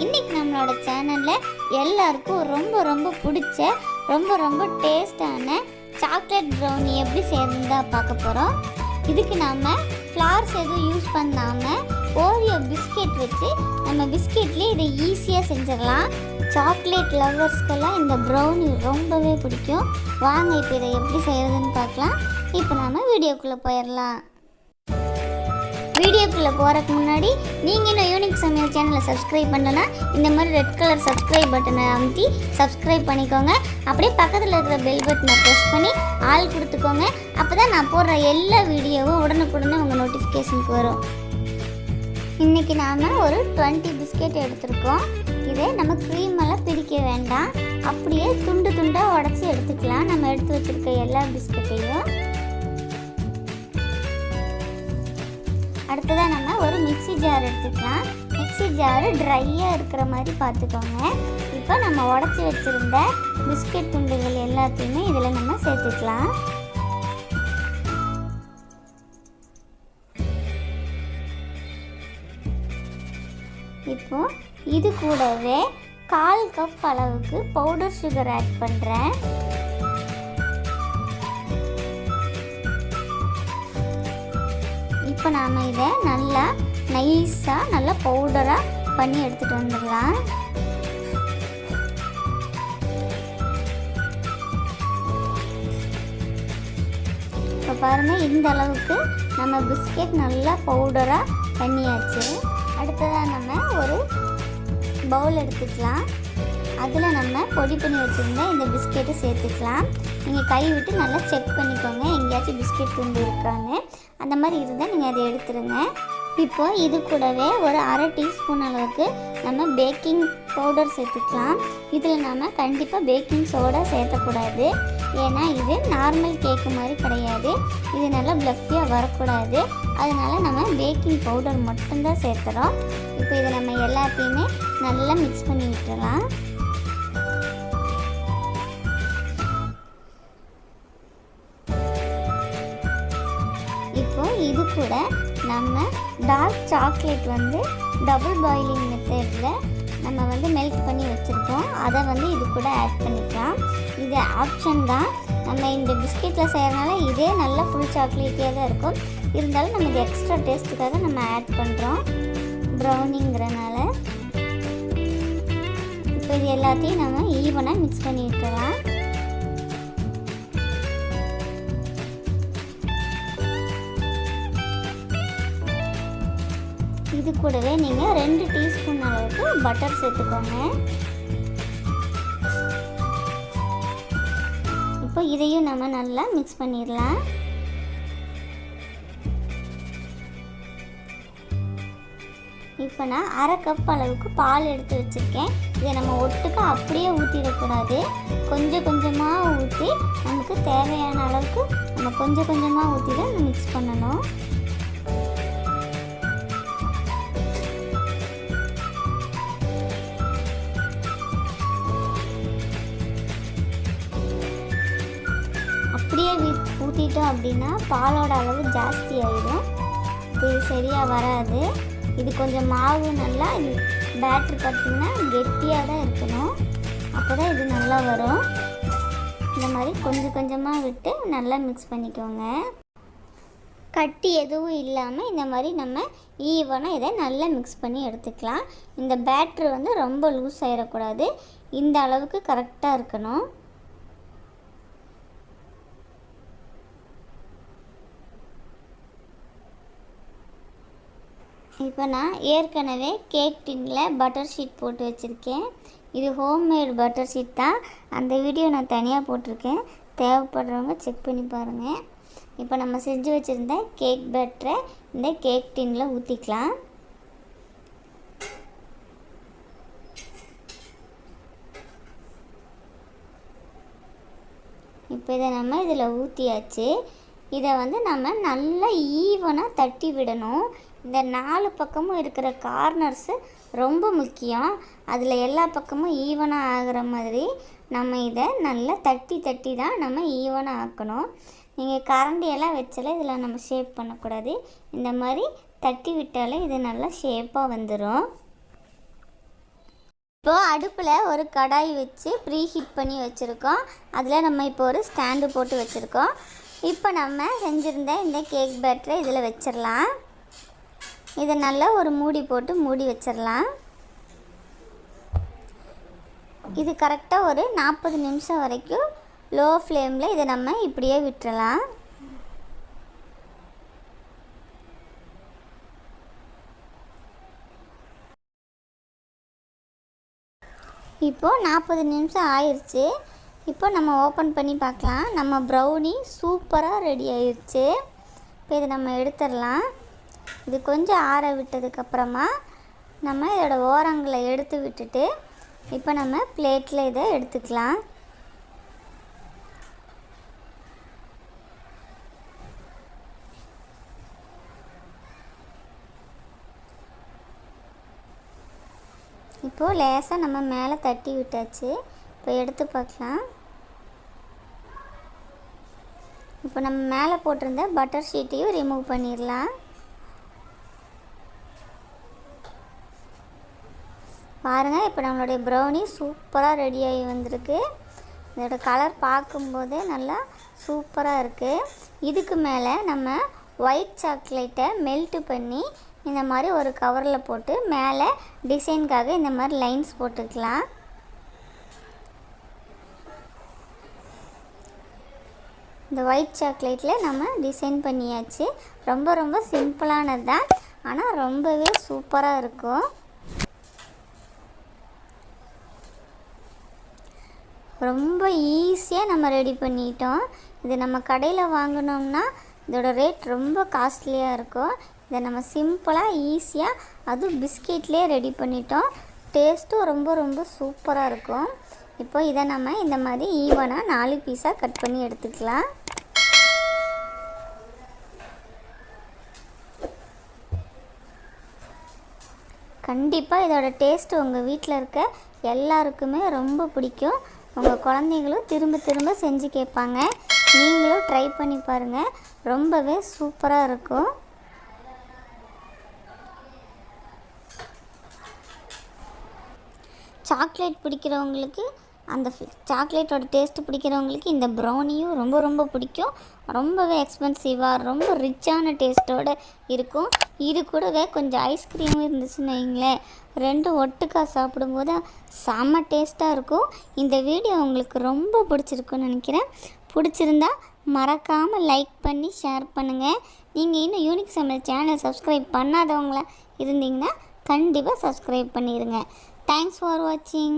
இன்றைக்கி நம்மளோட சேனலில் எல்லாருக்கும் ரொம்ப ரொம்ப பிடிச்ச ரொம்ப டேஸ்டான சாக்லேட் ப்ரௌனி எப்படி செய்யறதுன்னு தான் பார்க்க போகிறோம். இதுக்கு நம்ம ஃப்ளார்ஸ் எதுவும் யூஸ் பண்ணாமல் ஓரியோ பிஸ்கெட் வச்சு நம்ம பிஸ்கெட்லேயே இதை ஈஸியாக செஞ்சிடலாம். சாக்லேட் லவ்வர்ஸ்க்கெல்லாம் இந்த ப்ரௌனி ரொம்பவே பிடிக்கும். வாங்க இப்போ இதை எப்படி செய்கிறதுன்னு பார்க்கலாம். இப்போ நம்ம வீடியோக்குள்ளே போயிடலாம். வீடியோக்குள்ளே போகிறதுக்கு முன்னாடி நீங்கள் இன்னும் யூனிக் சமையல் சேனலை சப்ஸ்கிரைப் பண்ணலன்னா இந்த மாதிரி ரெட் கலர் சப்ஸ்கிரைப் பட்டனை அமுத்தி சப்ஸ்கிரைப் பண்ணிக்கோங்க. அப்படியே பக்கத்தில் இருக்கிற பெல் பட்டனை ப்ரெஸ் பண்ணி ஆள் கொடுத்துக்கோங்க. அப்போ தான் நான் போடுற எல்லா வீடியோவும் உடனுக்குடனே உங்கள் நோட்டிஃபிகேஷனுக்கு வரும். இன்றைக்கி நாம் ஒரு 20 பிஸ்கெட் எடுத்துருக்கோம். இதை நம்ம க்ரீமெல்லாம் பிரிக்க வேண்டாம், அப்படியே துண்டு துண்டாக உடச்சி எடுத்துக்கலாம். நம்ம எடுத்து வச்சுருக்க எல்லா பிஸ்கெட்டையும் அடுத்ததாக நம்ம ஒரு மிக்ஸி ஜார் எடுத்துக்கலாம். மிக்ஸி ஜாரு ட்ரையாக இருக்கிற மாதிரி பார்த்துக்கோங்க. இப்போ நம்ம உடச்சி வச்சுருந்த பிஸ்கெட் துண்டுகள் எல்லாத்தையுமே இதில் நம்ம சேர்த்துக்கலாம். இப்போ இது கூடவே 1/4 கப் அளவுக்கு பவுடர் சுகர் ஆட் பண்ணுறேன். இப்போ நாம் இதை நல்லா நைஸாக நல்லா பவுடராக பண்ணி எடுத்துகிட்டு வந்துடலாம். இப்போ பாருங்கள், இந்த அளவுக்கு நம்ம பிஸ்கெட் நல்லா பவுடராக பண்ணியாச்சு. அடுத்ததாக நம்ம ஒரு பவுல் எடுத்துக்கலாம். அதில் நம்ம பொடி பண்ணி வச்சுருந்தா இந்த பிஸ்கெட்டை சேர்த்துக்கலாம். நீங்கள் கை விட்டு நல்லா செக் பண்ணிக்கோங்க, எங்கேயாச்சும் பிஸ்கெட் துண்டு இருக்கான்னு. அந்த மாதிரி இருந்தால் நீங்கள் அதை எடுத்துருங்க. இப்போது இது கூடவே ஒரு 1/2 டீஸ்பூன் அளவுக்கு நம்ம பேக்கிங் பவுடர் சேர்த்துக்கலாம். இதில் நம்ம கண்டிப்பாக பேக்கிங் சோடா சேர்த்தக்கூடாது, ஏன்னா இது நார்மல் கேக்கு மாதிரி கிடையாது. இது நல்லா ப்ளஃபியாக வரக்கூடாது, அதனால் நம்ம பேக்கிங் பவுடர் மட்டும்தான் சேர்த்துறோம். இப்போ இதை நம்ம எல்லாத்தையுமே நல்லா மிக்ஸ் பண்ணி விட்டுறலாம். இப்போது இது கூட நம்ம டார்க் சாக்லேட் டபுள் பாயிலிங் மெத்தடில் நம்ம மெல்ட் பண்ணி வச்சுருக்கோம். அதை இது கூட ஆட் பண்ணிக்கலாம். இது ஆப்ஷன் தான். நம்ம இந்த பிஸ்கெட்டில் செய்கிறனால இதே நல்லா ஃபுல் சாக்லேட்டியாக தான் இருக்கும். இருந்தாலும் நம்ம இது எக்ஸ்ட்ரா டேஸ்ட்டுக்காக நம்ம ஆட் பண்ணுறோம் ப்ரௌனிங்கிறனால. இப்போ இது எல்லாத்தையும் நம்ம ஈவனாக மிக்ஸ் பண்ணி விட்டுறலாம். இது கூடவே நீங்கள் 2 டீஸ்பூன் அளவுக்கு பட்டர் சேர்த்துக்கோங்க. இப்போ இதையும் நம்ம நல்லா மிக்ஸ் பண்ணிடலாம். இப்போ நான் 1/2 கப் அளவுக்கு பால் எடுத்து வச்சுருக்கேன். இதை நம்ம ஒட்டுக்க அப்படியே ஊற்றிடக்கூடாது, கொஞ்சம் கொஞ்சமாக ஊற்றி நமக்கு தேவையான அளவுக்கு நம்ம கொஞ்சம் கொஞ்சமாக ஊற்றி தான் மிக்ஸ் பண்ணணும். அப்படியே ஊற்றிட்டோம் அப்படின்னா பாலோட அளவு ஜாஸ்தி ஆகிடும். இது சரியாக வராது. இது கொஞ்சம் மாவு நல்லா பேட்ரு பார்த்திங்கன்னா கெட்டியாக தான் இருக்கணும், அப்போ தான் இது நல்லா வரும். இந்த மாதிரி கொஞ்சம் கொஞ்சமாக விட்டு நல்லா மிக்ஸ் பண்ணிக்கோங்க. கட்டி எதுவும் இல்லாமல் இந்த மாதிரி நம்ம ஈவனாக இதை நல்லா மிக்ஸ் பண்ணி எடுத்துக்கலாம். இந்த பேட்ரு ரொம்ப லூஸ் ஆகிடக்கூடாது, இந்த அளவுக்கு கரெக்டாக இருக்கணும். இப்போ நான் ஏற்கனவே கேக் டின்னில் பட்டர் ஷீட் போட்டு வச்சுருக்கேன். இது ஹோம்மேட் பட்டர் ஷீட் தான். அந்த வீடியோ நான் தனியாக போட்டிருக்கேன், தேவைப்படுறவங்க செக் பண்ணி பாருங்கள். இப்போ நம்ம செஞ்சு வச்சுருந்த கேக் பேட்டரை இந்த கேக் டின்னில் ஊற்றிக்கலாம். இப்போ இதை நம்ம இதில் ஊற்றியாச்சு. இதை நம்ம நல்லா ஈவனாக தட்டி விடணும். இந்த 4 பக்கமும் இருக்கிற கார்னர்ஸு ரொம்ப முக்கியம். அதில் எல்லா பக்கமும் ஈவனாக ஆகிற மாதிரி நம்ம இதை நல்லா தட்டி தட்டி தான் நம்ம ஈவனாக ஆக்கணும். நீங்கள் கரண்டியெல்லாம் வச்சாலே இதில் நம்ம ஷேப் பண்ணக்கூடாது, இந்த மாதிரி தட்டி விட்டாலே இது நல்லா ஷேப்பாக வந்துடும். இப்போது அடுப்பில் ஒரு கடாய் வச்சு ப்ரீ ஹீட் பண்ணி வச்சுருக்கோம். அதில் நம்ம இப்போ ஒரு ஸ்டாண்டு போட்டு வச்சுருக்கோம். இப்போ நம்ம செஞ்சுருந்த இந்த கேக் பேட்டரை இதில் வச்சிடலாம். இதை நல்லா ஒரு மூடி போட்டு மூடி வச்சிடலாம். இது கரெக்டாக ஒரு 40 நிமிஷம் வரைக்கும் லோ ஃப்ளேமில் இதை நம்ம இப்படியே விட்டுறலாம். இப்போது 40 நிமிஷம் ஆயிடுச்சு. இப்போ நம்ம ஓப்பன் பண்ணி பார்க்கலாம். நம்ம ப்ரௌனி சூப்பராக ரெடி ஆயிடுச்சு. இப்போ இதை நம்ம எடுத்துடலாம். இது கொஞ்சம் ஆற விட்டதுக்கப்புறமா நம்ம இதோட ஓரங்களை எடுத்து விட்டுட்டு இப்போ நம்ம பிளேட்டில் இதை எடுத்துக்கலாம். இப்போது லேசாக நம்ம மேலே தட்டி விட்டாச்சு. இப்போ எடுத்து பார்க்கலாம். இப்போ நம்ம மேலே போட்டிருந்த பட்டர் ஷீட்டையும் ரிமூவ் பண்ணிடலாம். பாருங்கள், இப்போ நம்மளுடைய ப்ரௌனி சூப்பராக ரெடியாகி வந்திருக்கு. இதோட கலர் பார்க்கும்போதே நல்லா சூப்பராக இருக்குது. இதுக்கு மேலே நம்ம ஒயிட் சாக்லேட்டை மெல்ட்டு பண்ணி இந்த மாதிரி ஒரு கவரில் போட்டு மேலே டிசைனுக்காக இந்த மாதிரி லைன்ஸ் போட்டுக்கலாம். இந்த ஒயிட் சாக்லேட்டில் நம்ம டிசைன் பண்ணியாச்சு. ரொம்ப ரொம்ப சிம்பிளானது தான், ஆனால் ரொம்பவே சூப்பராக இருக்கும். ரொம்ப ஈஸியாக நம்ம ரெடி பண்ணிட்டோம். இது நம்ம கடையில் வாங்கினோம்னா இதோட ரேட் ரொம்ப காஸ்ட்லியாக இருக்கும். இதை நம்ம சிம்பிளாக ஈஸியாக அதுவும் பிஸ்கெட்லேயே ரெடி பண்ணிட்டோம். டேஸ்ட்டும் ரொம்ப ரொம்ப சூப்பராக இருக்கும். இப்போ இதை நம்ம இந்த மாதிரி ஈவனாக 4 பீஸாக கட் பண்ணி எடுத்துக்கலாம். கண்டிப்பாக இதோட டேஸ்ட்டு உங்கள் வீட்டில் இருக்க எல்லாருக்குமே ரொம்ப பிடிக்கும். உங்கள் குழந்தைங்களும் திரும்ப திரும்ப செஞ்சு கேட்பாங்க. நீங்களும் ட்ரை பண்ணி பாருங்கள், ரொம்பவே சூப்பராக இருக்கும். சாக்லேட் பிடிக்கிறவங்களுக்கு அந்த சாக்லேட்டோட டேஸ்ட்டு பிடிக்கிறவங்களுக்கு இந்த ப்ரௌனியும் ரொம்ப ரொம்ப பிடிக்கும். ரொம்பவே எக்ஸ்பென்சிவாக ரொம்ப ரிச்சான டேஸ்ட்டோடு இருக்கும். இது கூடவே கொஞ்சம் ஐஸ்கிரீமும் இருந்துச்சுன்னு வைங்களேன், ரெண்டும் ஒட்டுக்கா சாப்பிடும்போது செம்ம டேஸ்ட்டாக இருக்கும். இந்த வீடியோ உங்களுக்கு ரொம்ப பிடிச்சிருக்குன்னு நினைக்கிறேன். பிடிச்சிருந்தா மறக்காமல் லைக் பண்ணி ஷேர் பண்ணுங்கள். நீங்கள் இன்னும் யூனிக் சமையல் சேனல் சப்ஸ்கிரைப் பண்ணாதவங்களா இருந்தீங்கன்னா கண்டிப்பாக சப்ஸ்கிரைப் பண்ணிடுங்க. Thanks for watching.